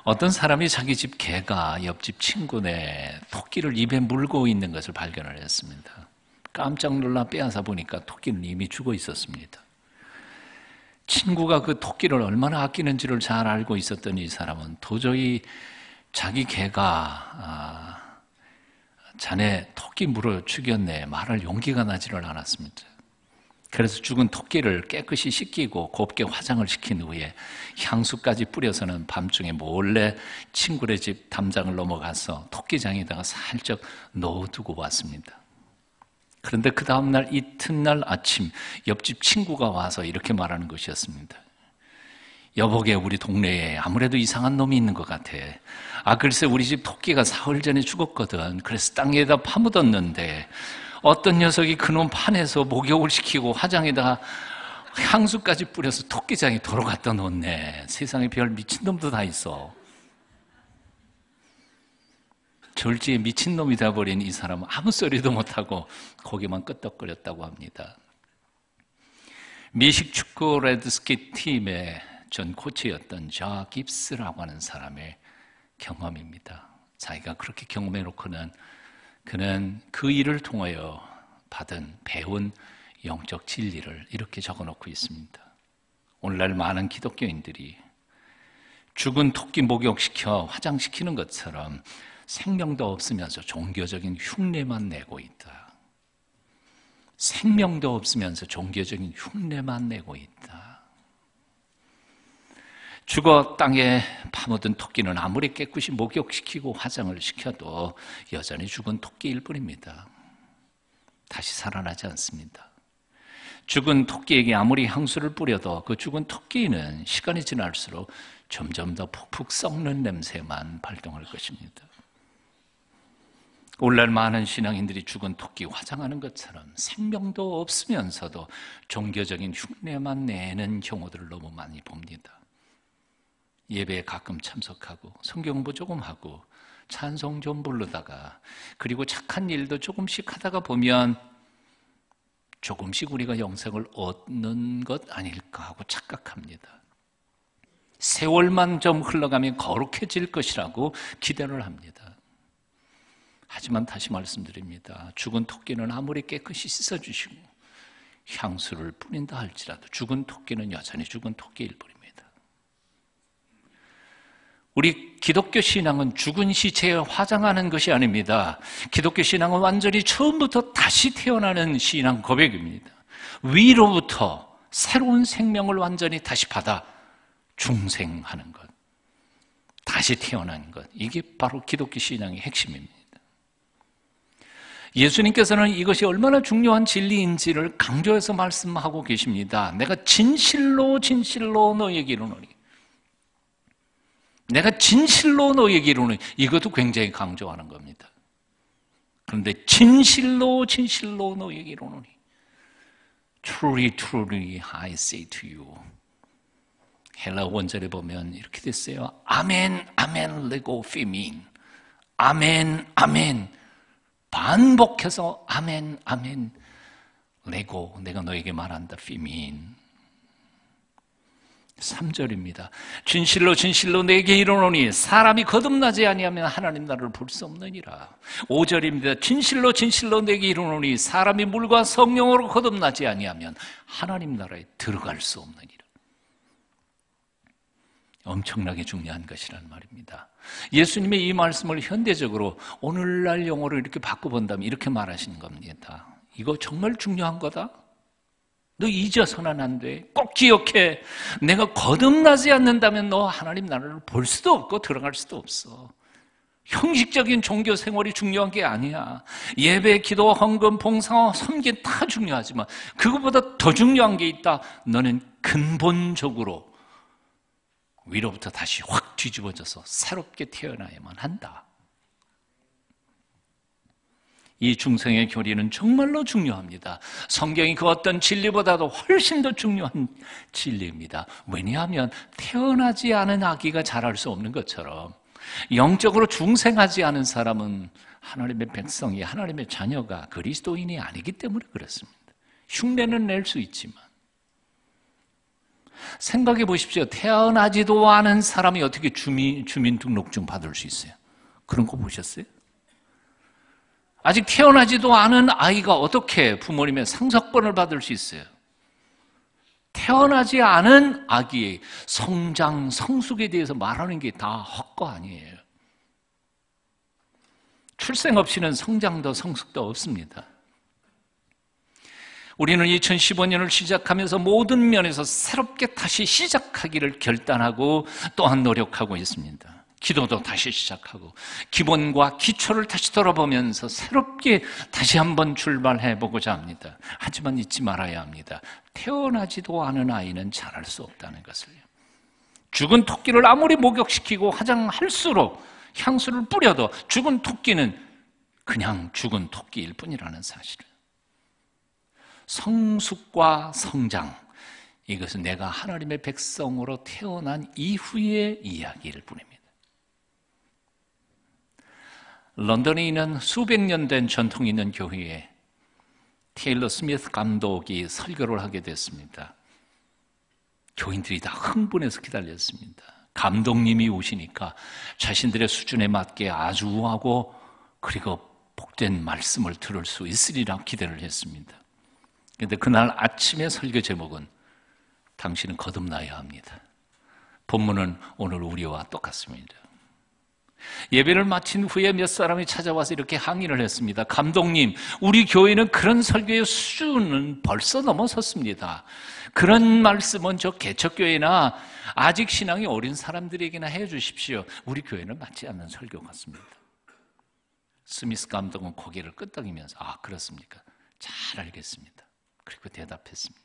어떤 사람이 자기 집 개가 옆집 친구네 토끼를 입에 물고 있는 것을 발견을 했습니다. 깜짝 놀라 빼앗아 보니까 토끼는 이미 죽어 있었습니다. 친구가 그 토끼를 얼마나 아끼는지를 잘 알고 있었던 이 사람은 도저히 자기 개가 자네 토끼 물어 죽였네 말할 용기가 나지를 않았습니다. 그래서 죽은 토끼를 깨끗이 씻기고 곱게 화장을 시킨 후에 향수까지 뿌려서는 밤중에 몰래 친구네 집 담장을 넘어가서 토끼장에다가 살짝 넣어두고 왔습니다. 그런데 그 다음날 이튿날 아침 옆집 친구가 와서 이렇게 말하는 것이었습니다. 여보게, 우리 동네에 아무래도 이상한 놈이 있는 것 같아. 글쎄 우리 집 토끼가 사흘 전에 죽었거든. 그래서 땅에다 파묻었는데 어떤 녀석이 그놈 판에서 목욕을 시키고 화장에다가 향수까지 뿌려서 토끼장에 도로 갖다 놓네. 세상에 별 미친놈도 다 있어. 졸지에 미친놈이 돼버린 이 사람은 아무 소리도 못하고 고개만 끄덕거렸다고 합니다. 미식 축구 레드스키 팀의 전 코치였던 자 깁스라고 하는 사람의 경험입니다. 자기가 그렇게 경험해놓고는 그는 그 일을 통하여 배운 영적 진리를 이렇게 적어놓고 있습니다. 오늘날 많은 기독교인들이 죽은 토끼 목욕시켜 화장시키는 것처럼 생명도 없으면서 종교적인 흉내만 내고 있다. 생명도 없으면서 종교적인 흉내만 내고 있다. 죽어 땅에 파묻은 토끼는 아무리 깨끗이 목욕시키고 화장을 시켜도 여전히 죽은 토끼일 뿐입니다. 다시 살아나지 않습니다. 죽은 토끼에게 아무리 향수를 뿌려도 그 죽은 토끼는 시간이 지날수록 점점 더 푹푹 썩는 냄새만 발동할 것입니다. 오늘날 많은 신앙인들이 죽은 토끼 화장하는 것처럼 생명도 없으면서도 종교적인 흉내만 내는 경우들을 너무 많이 봅니다. 예배에 가끔 참석하고 성경 공부 조금 하고 찬송 좀 부르다가 그리고 착한 일도 조금씩 하다가 보면 조금씩 우리가 영생을 얻는 것 아닐까 하고 착각합니다. 세월만 좀 흘러가면 거룩해질 것이라고 기대를 합니다. 하지만 다시 말씀드립니다. 죽은 토끼는 아무리 깨끗이 씻어주시고 향수를 뿌린다 할지라도 죽은 토끼는 여전히 죽은 토끼일 뿐입니다. 우리 기독교 신앙은 죽은 시체에 화장하는 것이 아닙니다. 기독교 신앙은 완전히 처음부터 다시 태어나는 신앙 고백입니다. 위로부터 새로운 생명을 완전히 다시 받아 중생하는 것, 다시 태어나는 것, 이게 바로 기독교 신앙의 핵심입니다. 예수님께서는 이것이 얼마나 중요한 진리인지를 강조해서 말씀하고 계십니다. 내가 진실로 진실로 너희에게 이르노니, 내가 진실로 너희에게 이르노니, 이것도 굉장히 강조하는 겁니다. 그런데 진실로 진실로 너희에게 이르노니, Truly truly I say to you, 헬라 원절에 보면 이렇게 됐어요. 아멘 아멘 레고 피민, 아멘 아멘, 반복해서 아멘 아멘 레고, 내가 너에게 말한다 피민. 3절입니다. 진실로 진실로 내게 이르노니 사람이 거듭나지 아니하면 하나님 나라를 볼 수 없느니라. 5절입니다. 진실로 진실로 내게 이르노니 사람이 물과 성령으로 거듭나지 아니하면 하나님 나라에 들어갈 수 없느니라. 엄청나게 중요한 것이라는 말입니다. 예수님의 이 말씀을 현대적으로 오늘날 용어로 이렇게 바꿔본다면 이렇게 말하시는 겁니다. 이거 정말 중요한 거다. 너 잊어서는 안 돼. 꼭 기억해. 내가 거듭나지 않는다면 너 하나님 나라를 볼 수도 없고 들어갈 수도 없어. 형식적인 종교 생활이 중요한 게 아니야. 예배, 기도, 헌금, 봉사, 섬김 다 중요하지만 그것보다 더 중요한 게 있다. 너는 근본적으로 위로부터 다시 확 뒤집어져서 새롭게 태어나야만 한다. 이 중생의 교리는 정말로 중요합니다. 성경이 그 어떤 진리보다도 훨씬 더 중요한 진리입니다. 왜냐하면 태어나지 않은 아기가 자랄 수 없는 것처럼 영적으로 중생하지 않은 사람은 하나님의 백성이, 하나님의 자녀가 그리스도인이 아니기 때문에 그렇습니다. 흉내는 낼 수 있지만 생각해 보십시오. 태어나지도 않은 사람이 어떻게 주민등록증 받을 수 있어요? 그런 거 보셨어요? 아직 태어나지도 않은 아이가 어떻게 부모님의 상속권을 받을 수 있어요? 태어나지 않은 아기의 성장, 성숙에 대해서 말하는 게 다 헛거 아니에요. 출생 없이는 성장도 성숙도 없습니다. 우리는 2015년을 시작하면서 모든 면에서 새롭게 다시 시작하기를 결단하고 또한 노력하고 있습니다. 기도도 다시 시작하고 기본과 기초를 다시 돌아보면서 새롭게 다시 한번 출발해 보고자 합니다. 하지만 잊지 말아야 합니다. 태어나지도 않은 아이는 자랄 수 없다는 것을요. 죽은 토끼를 아무리 목욕시키고 화장할수록 향수를 뿌려도 죽은 토끼는 그냥 죽은 토끼일 뿐이라는 사실을. 성숙과 성장, 이것은 내가 하나님의 백성으로 태어난 이후의 이야기일 뿐입니다. 런던에 있는 수백 년 된 전통이 있는 교회에 테일러 스미스 감독이 설교를 하게 됐습니다. 교인들이 다 흥분해서 기다렸습니다. 감독님이 오시니까 자신들의 수준에 맞게 아주 우아하고 그리고 복된 말씀을 들을 수 있으리라 기대를 했습니다. 그런데 그날 아침의 설교 제목은 당신은 거듭나야 합니다. 본문은 오늘 우리와 똑같습니다. 예배를 마친 후에 몇 사람이 찾아와서 이렇게 항의를 했습니다. 감독님, 우리 교회는 그런 설교의 수준은 벌써 넘어섰습니다. 그런 말씀은 저 개척교회나 아직 신앙이 어린 사람들에게나 해주십시오. 우리 교회는 맞지 않는 설교 같습니다. 스미스 감독은 고개를 끄덕이면서 아, 그렇습니까? 잘 알겠습니다. 그리고 대답했습니다.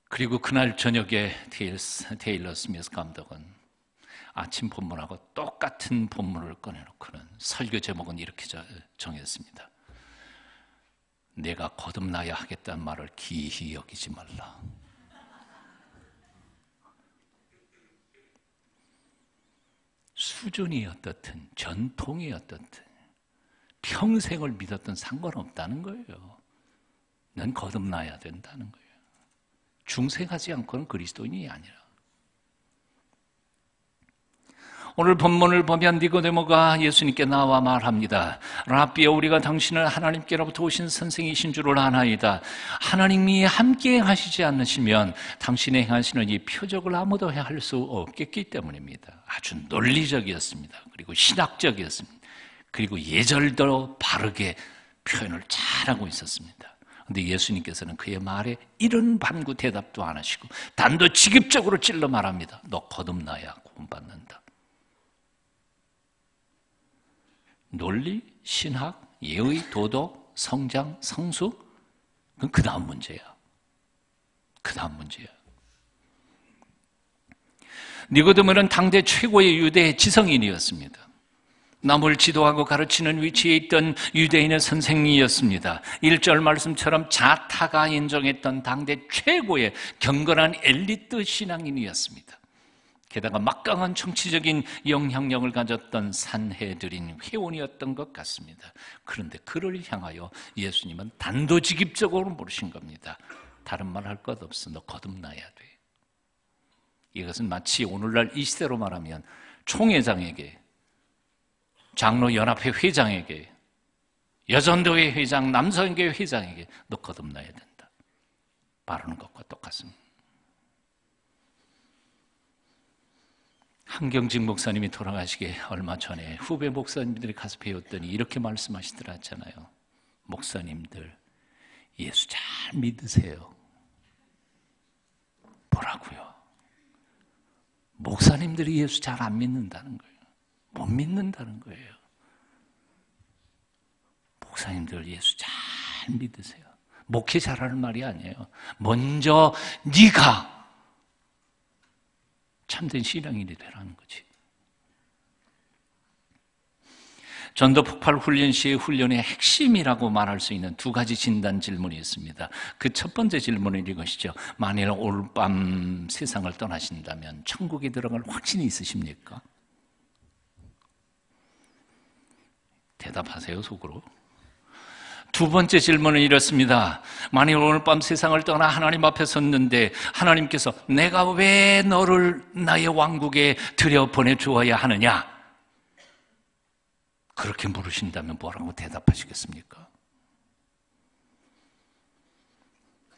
그리고 그날 저녁에 테일러 스미스 감독은 아침 본문하고 똑같은 본문을 꺼내놓고는 설교 제목은 이렇게 정했습니다. 내가 거듭나야 하겠다는 말을 기이히 여기지 말라. 수준이 어떻든 전통이 어떻든 평생을 믿었던 상관없다는 거예요. 넌 거듭나야 된다는 거예요. 중생하지 않고는 그리스도인이 아니라. 오늘 본문을 보면 니고데모가 예수님께 나와 말합니다. 라비여, 우리가 당신은 하나님께로부터 오신 선생이신 줄을 아나이다. 하나님이 함께 하시지 않으시면 당신의 행하시는 이 표적을 아무도 할 수 없겠기 때문입니다. 아주 논리적이었습니다. 그리고 신학적이었습니다. 그리고 예절도 바르게 표현을 잘하고 있었습니다. 그런데 예수님께서는 그의 말에 이런 반구 대답도 안 하시고 단도직입적으로 찔러 말합니다. 너 거듭나야 구원받는다. 논리, 신학, 예의, 도덕, 성장, 성숙, 그건 그 다음 문제야. 그 다음 문제야. 니고데모는 당대 최고의 유대 지성인이었습니다. 남을 지도하고 가르치는 위치에 있던 유대인의 선생이었습니다. 1절 말씀처럼 자타가 인정했던 당대 최고의 경건한 엘리트 신앙인이었습니다. 게다가 막강한 정치적인 영향력을 가졌던 산헤드린 회원이었던 것 같습니다. 그런데 그를 향하여 예수님은 단도직입적으로 물으신 겁니다. 다른 말 할 것 없어. 너 거듭나야 돼. 이것은 마치 오늘날 이 시대로 말하면 총회장에게, 장로연합회 회장에게, 여전도회 회장, 남성교회 회장에게 너 거듭나야 된다 말하는 것과 똑같습니다. 한경직 목사님이 돌아가시기 얼마 전에 후배 목사님들이 가서 배웠더니 이렇게 말씀하시더라잖아요. 목사님들 예수 잘 믿으세요. 뭐라고요? 목사님들이 예수 잘 안 믿는다는 거예요. 못 믿는다는 거예요. 목사님들 예수 잘 믿으세요. 목회 잘하는 말이 아니에요. 먼저 네가 참된 신앙인이 되라는 거지. 전도 폭발 훈련 시의 훈련의 핵심이라고 말할 수 있는 두 가지 진단 질문이 있습니다. 그 첫 번째 질문은 이것이죠. 만일 오늘 밤 세상을 떠나신다면 천국에 들어갈 확신이 있으십니까? 대답하세요, 속으로. 두 번째 질문은 이렇습니다. 만일 오늘 밤 세상을 떠나 하나님 앞에 섰는데 하나님께서 내가 왜 너를 나의 왕국에 들여보내주어야 하느냐? 그렇게 물으신다면 뭐라고 대답하시겠습니까?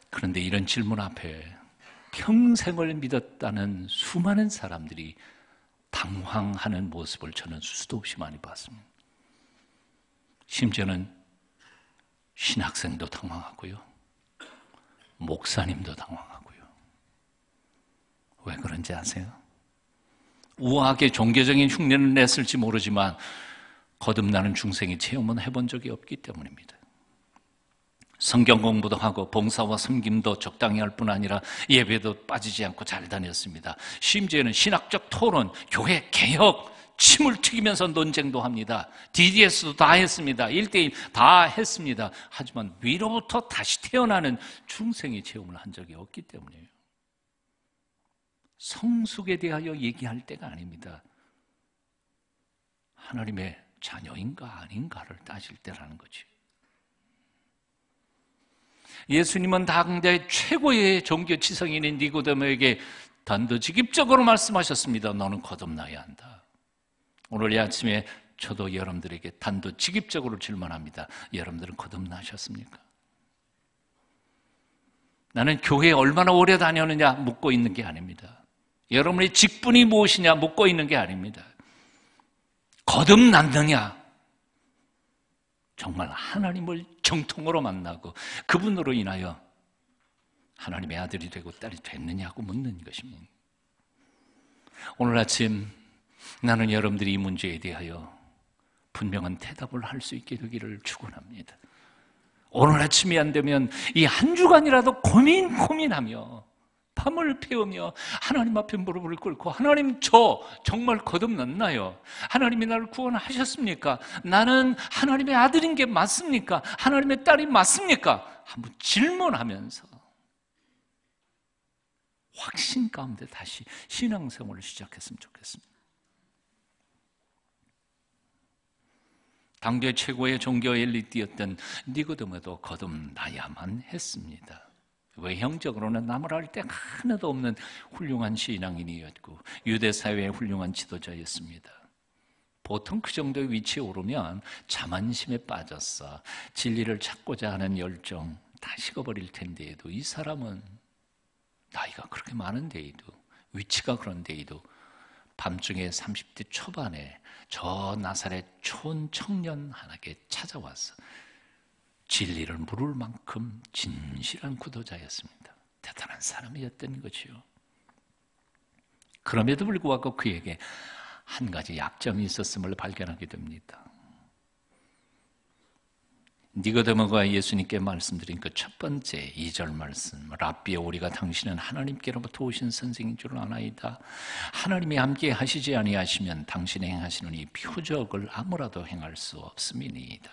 그런데 이런 질문 앞에 평생을 믿었다는 수많은 사람들이 당황하는 모습을 저는 수도 없이 많이 봤습니다. 심지어는 신학생도 당황하고요. 목사님도 당황하고요. 왜 그런지 아세요? 우아하게 종교적인 흉내는 냈을지 모르지만 거듭나는 중생의 체험은 해본 적이 없기 때문입니다. 성경 공부도 하고 봉사와 섬김도 적당히 할 뿐 아니라 예배도 빠지지 않고 잘 다녔습니다. 심지어는 신학적 토론, 교회 개혁, 침을 튀기면서 논쟁도 합니다. DDS도 다 했습니다. 1대1 다 했습니다. 하지만 위로부터 다시 태어나는 중생의 체험을 한 적이 없기 때문이에요. 성숙에 대하여 얘기할 때가 아닙니다. 하나님의 자녀인가 아닌가를 따질 때라는 거지. 예수님은 당대 최고의 종교 지성인인 니고데모에게 단도직입적으로 말씀하셨습니다. 너는 거듭나야 한다. 오늘 이 아침에 저도 여러분들에게 단도직입적으로 질문합니다. 여러분들은 거듭나셨습니까? 나는 교회에 얼마나 오래 다녔느냐 묻고 있는 게 아닙니다. 여러분의 직분이 무엇이냐 묻고 있는 게 아닙니다. 거듭났느냐? 정말 하나님을 정통으로 만나고 그분으로 인하여 하나님의 아들이 되고 딸이 됐느냐고 묻는 것입니다. 오늘 아침 나는 여러분들이 이 문제에 대하여 분명한 대답을 할 수 있게 되기를 축원합니다. 오늘 아침이 안 되면 이 한 주간이라도 고민하며 밤을 피우며 하나님 앞에 무릎을 꿇고 하나님 저 정말 거듭났나요? 하나님이 나를 구원하셨습니까? 나는 하나님의 아들인 게 맞습니까? 하나님의 딸이 맞습니까? 한번 질문하면서 확신 가운데 다시 신앙생활을 시작했으면 좋겠습니다. 당대 최고의 종교 엘리트였던 니고데모도 거듭나야만 했습니다. 외형적으로는 나무랄 데 하나도 없는 훌륭한 신앙인이었고 유대 사회의 훌륭한 지도자였습니다. 보통 그 정도의 위치에 오르면 자만심에 빠졌어 진리를 찾고자 하는 열정 다 식어버릴 텐데에도 이 사람은 나이가 그렇게 많은데에도 위치가 그런데에도 밤중에 30대 초반에 저 나사렛 촌청년 하나에게 찾아와서 진리를 물을 만큼 진실한 구도자였습니다. 대단한 사람이었던 거지요. 그럼에도 불구하고 그에게 한 가지 약점이 있었음을 발견하게 됩니다. 니고데모가 예수님께 말씀드린 그 첫 번째 2절 말씀, 랍비여 우리가 당신은 하나님께로부터 오신 선생인 줄 아나이다. 하나님이 함께 하시지 아니하시면 당신이 행하시는 이 표적을 아무라도 행할 수 없음이니이다.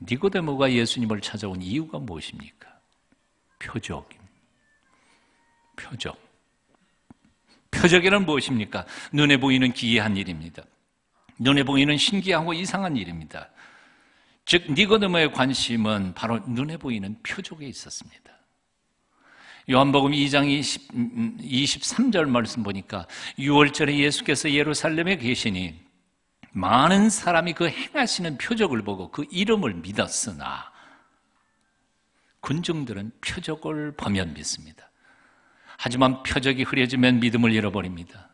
니고데모가 예수님을 찾아온 이유가 무엇입니까? 표적입니다. 표적에는 무엇입니까? 눈에 보이는 기이한 일입니다. 눈에 보이는 신기하고 이상한 일입니다. 즉 니고데모의 관심은 바로 눈에 보이는 표적에 있었습니다. 요한복음 2장 23절 말씀 보니까 6월절에 예수께서 예루살렘에 계시니 많은 사람이 그 행하시는 표적을 보고 그 이름을 믿었으나 군중들은 표적을 보면 믿습니다. 하지만 표적이 흐려지면 믿음을 잃어버립니다.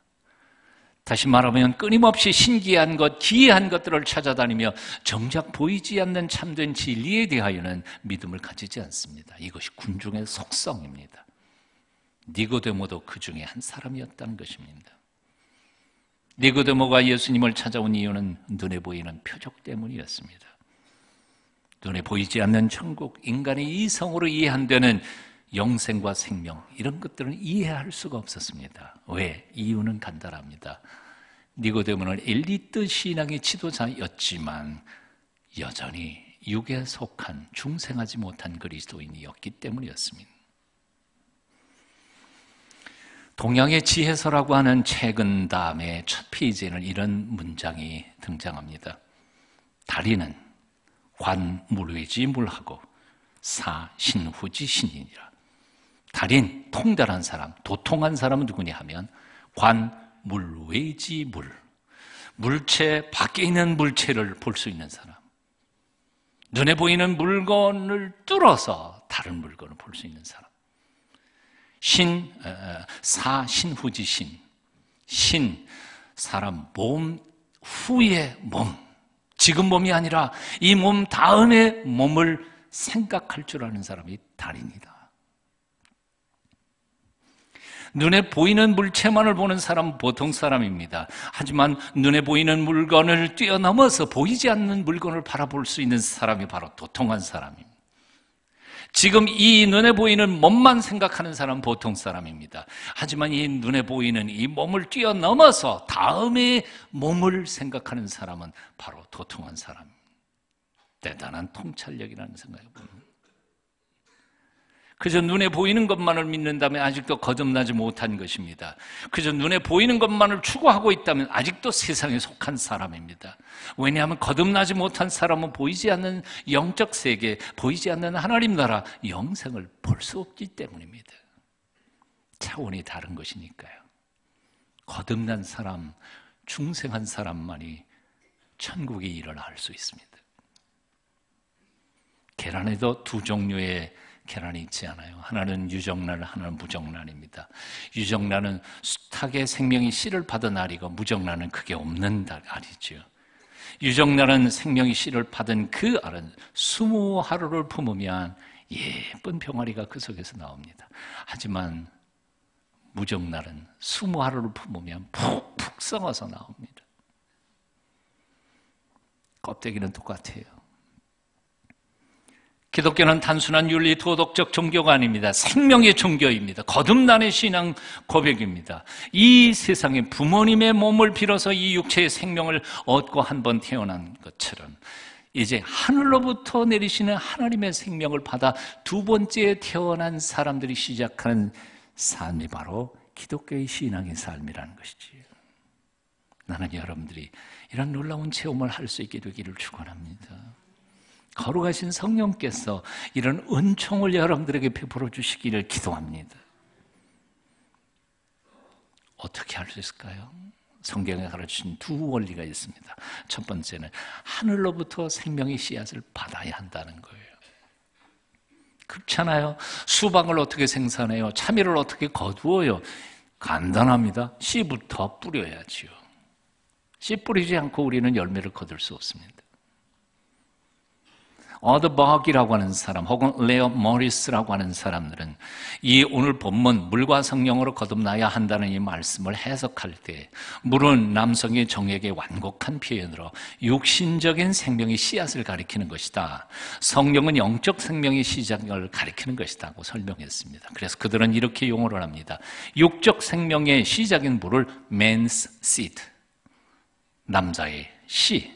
다시 말하면 끊임없이 신기한 것, 기이한 것들을 찾아다니며 정작 보이지 않는 참된 진리에 대하여는 믿음을 가지지 않습니다. 이것이 군중의 속성입니다. 니고데모도 그 중에 한 사람이었다는 것입니다. 니고데모가 예수님을 찾아온 이유는 눈에 보이는 표적 때문이었습니다. 눈에 보이지 않는 천국, 인간의 이성으로 이해 안 되는 영생과 생명, 이런 것들은 이해할 수가 없었습니다. 왜? 이유는 간단합니다. 니고데모는 엘리트 신앙의 지도자였지만 여전히 육에 속한 중생하지 못한 그리스도인이었기 때문이었습니다. 동양의 지혜서라고 하는 책은 다음에 첫 페이지에는 이런 문장이 등장합니다. 다리는 관물외지물하고 사신후지신이니라. 달인, 통달한 사람, 도통한 사람은 누구냐 하면 관물외지물, 물체 밖에 있는 물체를 볼 수 있는 사람, 눈에 보이는 물건을 뚫어서 다른 물건을 볼 수 있는 사람. 사신후지신, 신, 사람 몸 후의 몸, 지금 몸이 아니라 이 몸 다음의 몸을 생각할 줄 아는 사람이 달인이다. 눈에 보이는 물체만을 보는 사람은 보통 사람입니다. 하지만 눈에 보이는 물건을 뛰어넘어서 보이지 않는 물건을 바라볼 수 있는 사람이 바로 도통한 사람입니다. 지금 이 눈에 보이는 몸만 생각하는 사람은 보통 사람입니다. 하지만 이 눈에 보이는 이 몸을 뛰어넘어서 다음의 몸을 생각하는 사람은 바로 도통한 사람입니다. 대단한 통찰력이라는 생각이 듭니다. 그저 눈에 보이는 것만을 믿는다면 아직도 거듭나지 못한 것입니다. 그저 눈에 보이는 것만을 추구하고 있다면 아직도 세상에 속한 사람입니다. 왜냐하면 거듭나지 못한 사람은 보이지 않는 영적 세계, 보이지 않는 하나님 나라, 영생을 볼 수 없기 때문입니다. 차원이 다른 것이니까요. 거듭난 사람, 중생한 사람만이 천국의 일을 알 수 있습니다. 계란에도 두 종류의 계란이 있지 않아요. 하나는 유정란, 하나는 무정란입니다. 유정란은 숱하게 생명이 씨를 받은 알이고 무정란은 그게 없는 알이죠. 유정란은 생명이 씨를 받은 그 알은 20하루를 품으면 예쁜 병아리가 그 속에서 나옵니다. 하지만 무정란은 20하루를 품으면 푹푹 썩어서 나옵니다. 껍데기는 똑같아요. 기독교는 단순한 윤리 도덕적 종교가 아닙니다. 생명의 종교입니다. 거듭난의 신앙 고백입니다. 이 세상에 부모님의 몸을 빌어서 이 육체의 생명을 얻고 한 번 태어난 것처럼 이제 하늘로부터 내리시는 하나님의 생명을 받아 두 번째 태어난 사람들이 시작하는 삶이 바로 기독교의 신앙의 삶이라는 것이지. 나는 여러분들이 이런 놀라운 체험을 할 수 있게 되기를 축원합니다. 거룩하신 성령께서 이런 은총을 여러분들에게 베풀어 주시기를 기도합니다. 어떻게 할 수 있을까요? 성경에 가르치신 두 원리가 있습니다. 첫 번째는 하늘로부터 생명의 씨앗을 받아야 한다는 거예요. 그렇잖아요. 수박을 어떻게 생산해요? 참외를 어떻게 거두어요? 간단합니다. 씨부터 뿌려야지요. 씨 뿌리지 않고 우리는 열매를 거둘 수 없습니다. 어드버기라고 하는 사람 혹은 레어 모리스라고 하는 사람들은 이 오늘 본문 물과 성령으로 거듭나야 한다는 이 말씀을 해석할 때 물은 남성의 정액의 완곡한 표현으로 육신적인 생명의 씨앗을 가리키는 것이다. 성령은 영적 생명의 시작을 가리키는 것이다 고 설명했습니다. 그래서 그들은 이렇게 용어를 합니다. 육적 생명의 시작인 물을 man's seed, 남자의 씨,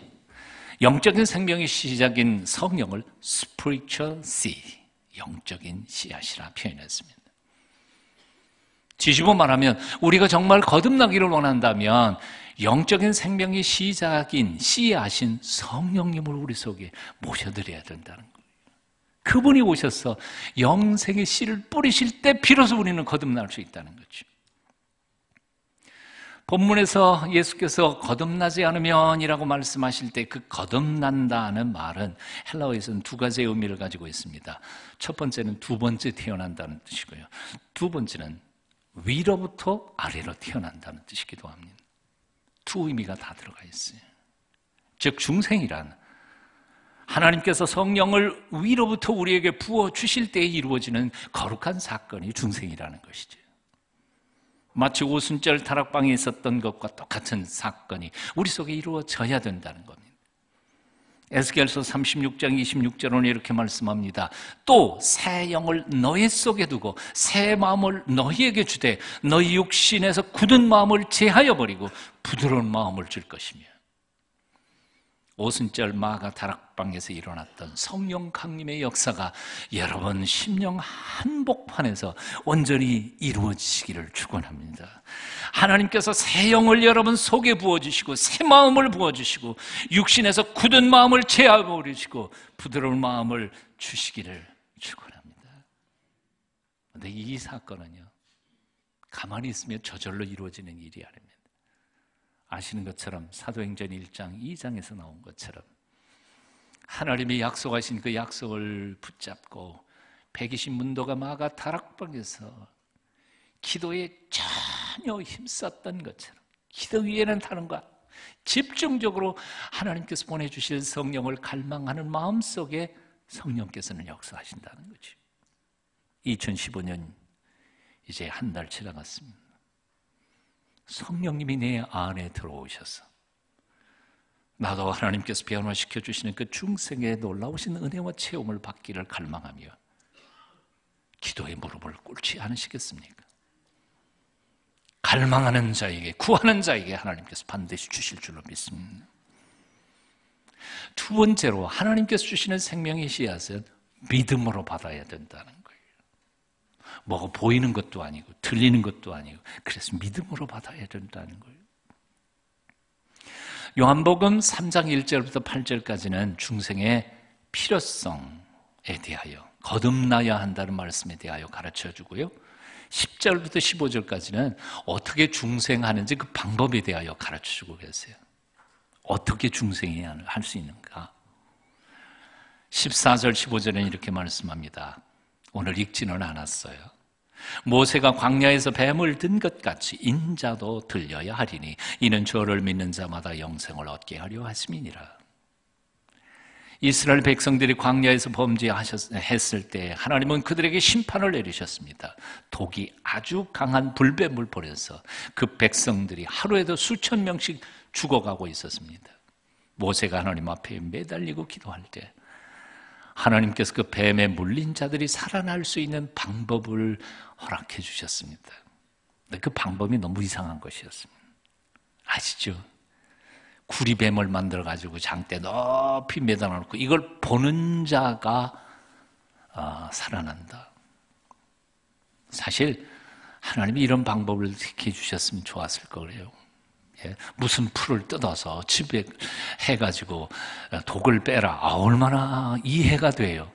영적인 생명의 시작인 성령을 spiritual seed, 영적인 씨앗이라 표현했습니다. 뒤집어 말하면 우리가 정말 거듭나기를 원한다면 영적인 생명의 시작인 씨앗인 성령님을 우리 속에 모셔드려야 된다는 거예요. 그분이 오셔서 영생의 씨를 뿌리실 때 비로소 우리는 거듭날 수 있다는 거죠. 본문에서 예수께서 거듭나지 않으면이라고 말씀하실 때 그 거듭난다는 말은 헬라어에서는 두 가지의 의미를 가지고 있습니다. 첫 번째는 두 번째 태어난다는 뜻이고요. 두 번째는 위로부터 아래로 태어난다는 뜻이기도 합니다. 두 의미가 다 들어가 있어요. 즉 중생이란 하나님께서 성령을 위로부터 우리에게 부어주실 때에 이루어지는 거룩한 사건이 중생이라는 것이죠. 마치 오순절 다락방에 있었던 것과 똑같은 사건이 우리 속에 이루어져야 된다는 겁니다. 에스겔서 36장 26절은 이렇게 말씀합니다. 또 새 영을 너희 속에 두고 새 마음을 너희에게 주되 너희 육신에서 굳은 마음을 제하여 버리고 부드러운 마음을 줄 것이며 오순절 마가 다락방에서 일어났던 성령 강림의 역사가 여러분 심령 한복판에서 온전히 이루어지시기를 축원합니다. 하나님께서 새 영을 여러분 속에 부어주시고 새 마음을 부어주시고 육신에서 굳은 마음을 제어버리시고 부드러운 마음을 주시기를 축원합니다. 그런데 이 사건은요, 가만히 있으면 저절로 이루어지는 일이 아닙니다. 아시는 것처럼 사도행전 1장 2장에서 나온 것처럼 하나님이 약속하신 그 약속을 붙잡고 120문도가 마가 다락방에서 기도에 전혀 힘썼던 것처럼 기도 위에는 다른 것, 집중적으로 하나님께서 보내주실 성령을 갈망하는 마음속에 성령께서는 역사하신다는 거죠. 2015년 이제 한 달 지나갔습니다. 성령님이 내 안에 들어오셔서 나도 하나님께서 변화시켜 주시는 그 중생의 놀라우신 은혜와 체험을 받기를 갈망하며 기도의 무릎을 꿇지 않으시겠습니까? 갈망하는 자에게, 구하는 자에게 하나님께서 반드시 주실 줄로 믿습니다. 두 번째로 하나님께서 주시는 생명의 씨앗은 믿음으로 받아야 된다는 거예요. 뭐가 보이는 것도 아니고 들리는 것도 아니고 그래서 믿음으로 받아야 된다는 거예요. 요한복음 3장 1절부터 8절까지는 중생의 필요성에 대하여 거듭나야 한다는 말씀에 대하여 가르쳐주고요, 10절부터 15절까지는 어떻게 중생하는지 그 방법에 대하여 가르쳐주고 계세요. 어떻게 중생해야 할 수 있는가. 14절 15절에는 이렇게 말씀합니다. 오늘 읽지는 않았어요. 모세가 광야에서 뱀을 든 것 같이 인자도 들려야 하리니 이는 저를 믿는 자마다 영생을 얻게 하려 하심이니라. 이스라엘 백성들이 광야에서 범죄했을 때 하나님은 그들에게 심판을 내리셨습니다. 독이 아주 강한 불뱀을 보내서 그 백성들이 하루에도 수천 명씩 죽어가고 있었습니다. 모세가 하나님 앞에 매달리고 기도할 때 하나님께서 그 뱀에 물린 자들이 살아날 수 있는 방법을 허락해 주셨습니다. 근데 그 방법이 너무 이상한 것이었습니다. 아시죠? 구리뱀을 만들어가지고 장대 높이 매달아 놓고 이걸 보는 자가 살아난다. 사실 하나님이 이런 방법을 택해 주셨으면 좋았을 거예요. 무슨 풀을 뜯어서 집에 해가지고 독을 빼라. 얼마나 이해가 돼요.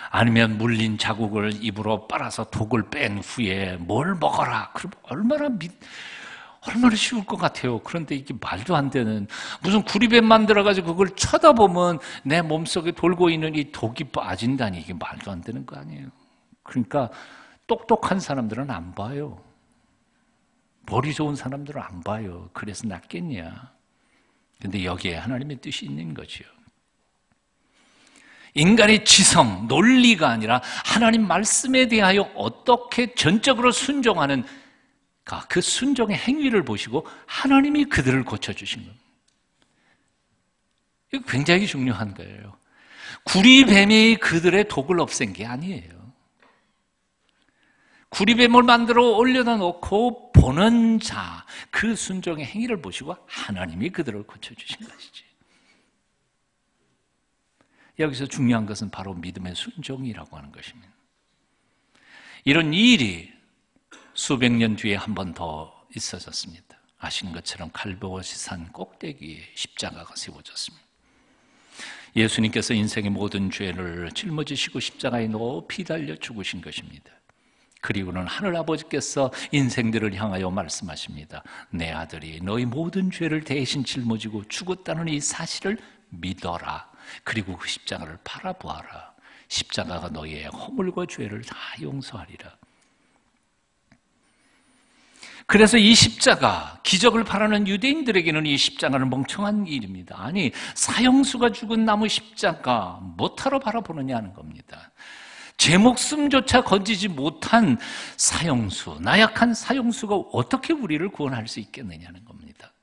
아니면 물린 자국을 입으로 빨아서 독을 뺀 후에 뭘 먹어라. 그럼 얼마나 쉬울 것 같아요. 그런데 이게 말도 안 되는, 무슨 구리뱀 만들어가지고 그걸 쳐다보면 내 몸속에 돌고 있는 이 독이 빠진다니, 이게 말도 안 되는 거 아니에요. 그러니까 똑똑한 사람들은 안 봐요. 머리 좋은 사람들은 안 봐요. 그래서 낫겠냐. 근데 여기에 하나님의 뜻이 있는 거죠. 인간의 지성, 논리가 아니라 하나님 말씀에 대하여 어떻게 전적으로 순종하는 그 순종의 행위를 보시고 하나님이 그들을 고쳐주신 겁니다. 이거 굉장히 중요한 거예요. 구리뱀이 그들의 독을 없앤 게 아니에요. 구리뱀을 만들어 올려다 놓고 보는 자, 그 순종의 행위를 보시고 하나님이 그들을 고쳐주신 것이지. 여기서 중요한 것은 바로 믿음의 순종이라고 하는 것입니다. 이런 일이 수백 년 뒤에 한 번 더 있어졌습니다. 아시는 것처럼 갈보리산 꼭대기에 십자가가 세워졌습니다. 예수님께서 인생의 모든 죄를 짊어지시고 십자가에 높이 달려 죽으신 것입니다. 그리고는 하늘아버지께서 인생들을 향하여 말씀하십니다. 내 아들이 너희 모든 죄를 대신 짊어지고 죽었다는 이 사실을 믿어라. 그리고 그 십자가를 바라보아라. 십자가가 너희의 허물과 죄를 다 용서하리라. 그래서 이 십자가, 기적을 바라는 유대인들에게는 이 십자가는 멍청한 일입니다. 아니, 사형수가 죽은 나무 십자가 뭐하러 바라보느냐 하는 겁니다. 제 목숨조차 건지지 못한 사형수, 나약한 사형수가 어떻게 우리를 구원할 수 있겠느냐는 겁니다.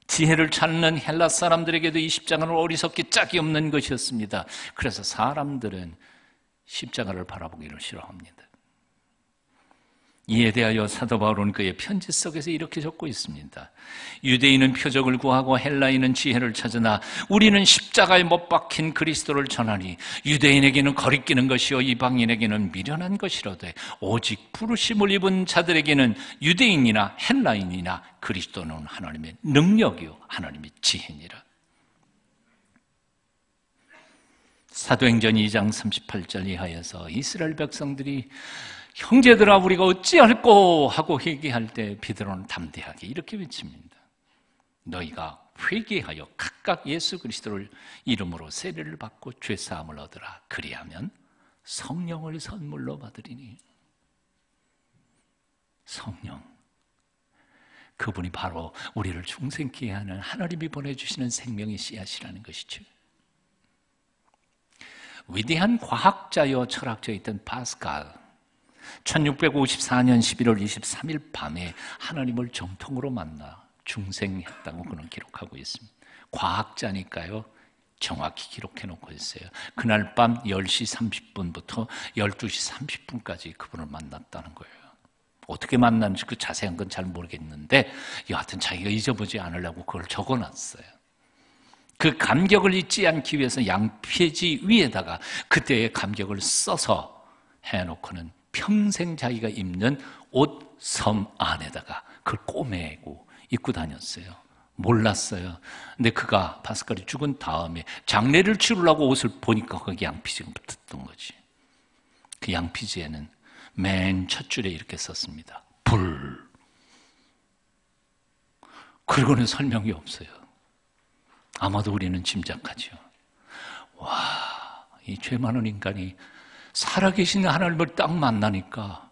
지혜를 찾는 헬라 사람들에게도 이 십자가는 어리석기 짝이 없는 것이었습니다. 그래서 사람들은 십자가를 바라보기를 싫어합니다. 이에 대하여 사도 바울은 그의 편지 속에서 이렇게 적고 있습니다. 유대인은 표적을 구하고 헬라인은 지혜를 찾으나 우리는 십자가에 못 박힌 그리스도를 전하니 유대인에게는 거리끼는 것이요 이방인에게는 미련한 것이로되 오직 부르심을 입은 자들에게는 유대인이나 헬라인이나 그리스도는 하나님의 능력이요 하나님의 지혜니라. 사도행전 2장 38절 이하에서 이스라엘 백성들이 형제들아 우리가 어찌할꼬 하고 회개할 때 베드로는 담대하게 이렇게 외칩니다. 너희가 회개하여 각각 예수 그리스도를 이름으로 세례를 받고 죄사함을 얻으라. 그리하면 성령을 선물로 받으리니. 성령, 그분이 바로 우리를 중생케 하는 하나님이 보내주시는 생명의 씨앗이라는 것이죠. 위대한 과학자여 철학자였던 파스칼, 1654년 11월 23일 밤에 하나님을 정통으로 만나 중생했다고 그는 기록하고 있습니다. 과학자니까요, 정확히 기록해 놓고 있어요. 그날 밤 10시 30분부터 12시 30분까지 그분을 만났다는 거예요. 어떻게 만났는지 그 자세한 건 잘 모르겠는데 여하튼 자기가 잊어보지 않으려고 그걸 적어놨어요. 그 감격을 잊지 않기 위해서 양폐지 위에다가 그때의 감격을 써서 해놓고는 평생 자기가 입는 옷 섬 안에다가 그걸 꼬매고 입고 다녔어요. 몰랐어요. 근데 그가 파스칼이 죽은 다음에 장례를 치르려고 옷을 보니까 거기 양피지가 붙었던 거지. 그 양피지에는 맨 첫 줄에 이렇게 썼습니다. 불. 그리고는 설명이 없어요. 아마도 우리는 짐작하죠. 와, 이 죄 많은 인간이 살아계신 하나님을 딱 만나니까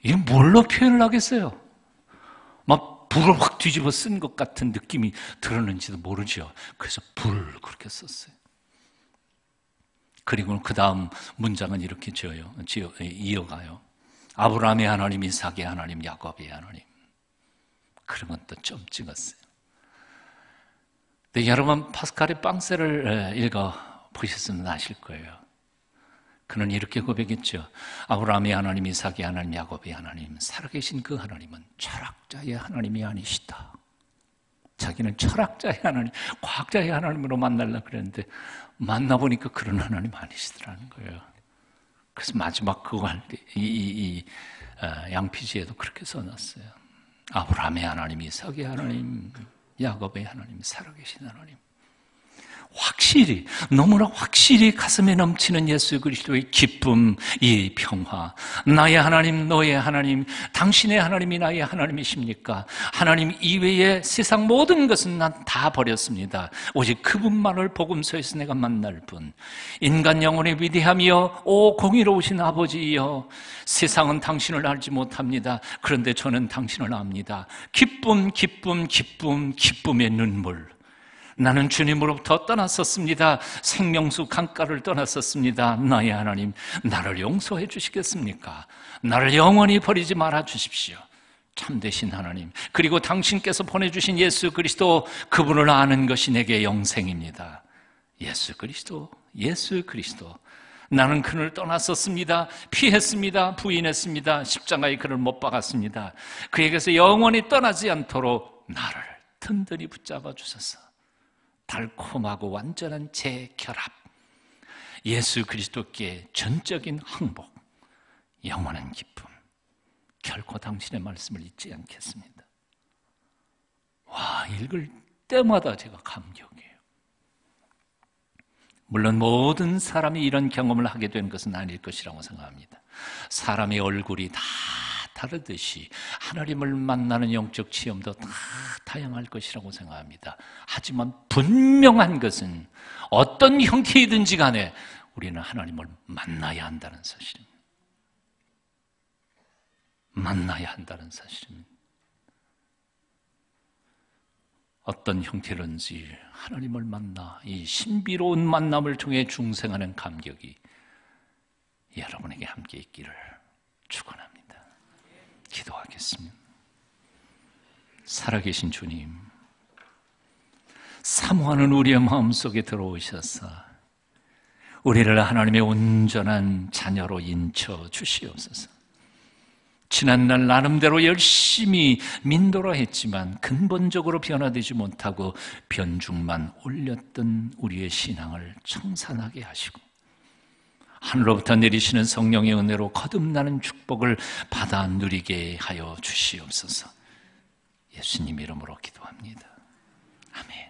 이게 뭘로 표현을 하겠어요? 막 불을 확 뒤집어 쓴 것 같은 느낌이 들었는지도 모르죠. 그래서 불 그렇게 썼어요. 그리고 그 다음 문장은 이렇게 이어가요. 아브라함의 하나님, 이삭의 하나님, 야곱의 하나님. 그러면 또 점 찍었어요. 근데 여러분 파스칼의 빵세를 읽어 보셨으면 아실 거예요. 그는 이렇게 고백했죠. 아브라함의 하나님, 이삭의 하나님, 야곱의 하나님, 살아계신 그 하나님은 철학자의 하나님이 아니시다. 자기는 철학자의 하나님, 과학자의 하나님으로 만나려고 그랬는데 만나보니까 그런 하나님 아니시더라는 거예요. 그래서 마지막 그거 할 때 양피지에도 그렇게 써놨어요. 아브라함의 하나님, 이삭의 하나님, 야곱의 하나님, 살아계신 하나님. 확실히, 너무나 확실히 가슴에 넘치는 예수 그리스도의 기쁨, 이 평화. 나의 하나님, 너의 하나님, 당신의 하나님이 나의 하나님이십니까? 하나님 이외의 세상 모든 것은 난 다 버렸습니다. 오직 그분만을 복음서에서 내가 만날 분. 인간 영혼의 위대함이여, 오 공의로우신 아버지여, 세상은 당신을 알지 못합니다. 그런데 저는 당신을 압니다. 기쁨, 기쁨, 기쁨, 기쁨의 눈물. 나는 주님으로부터 떠났었습니다. 생명수 강가를 떠났었습니다. 나의 하나님, 나를 용서해 주시겠습니까? 나를 영원히 버리지 말아 주십시오. 참되신 하나님, 그리고 당신께서 보내주신 예수 그리스도, 그분을 아는 것이 내게 영생입니다. 예수 그리스도, 예수 그리스도. 나는 그를 떠났었습니다. 피했습니다. 부인했습니다. 십자가에 그를 못 박았습니다. 그에게서 영원히 떠나지 않도록 나를 든든히 붙잡아 주소서. 달콤하고 완전한 재결합, 예수 그리스도께 전적인 항복, 영원한 기쁨, 결코 당신의 말씀을 잊지 않겠습니다. 와, 읽을 때마다 제가 감격해요. 물론 모든 사람이 이런 경험을 하게 되는 것은 아닐 것이라고 생각합니다. 사람의 얼굴이 다 다르듯이 하나님을 만나는 영적 체험도 다 다양할 것이라고 생각합니다. 하지만 분명한 것은 어떤 형태이든지 간에 우리는 하나님을 만나야 한다는 사실입니다. 만나야 한다는 사실입니다. 어떤 형태든지 하나님을 만나 이 신비로운 만남을 통해 중생하는 감격이 여러분에게 함께 있기를 축원합니다. 기도하겠습니다. 살아계신 주님, 사모하는 우리의 마음속에 들어오셔서 우리를 하나님의 온전한 자녀로 인쳐 주시옵소서. 지난날 나름대로 열심히 민도라 했지만 근본적으로 변화되지 못하고 변죽만 올렸던 우리의 신앙을 청산하게 하시고 하늘로부터 내리시는 성령의 은혜로 거듭나는 축복을 받아 누리게 하여 주시옵소서. 예수님 이름으로 기도합니다. 아멘.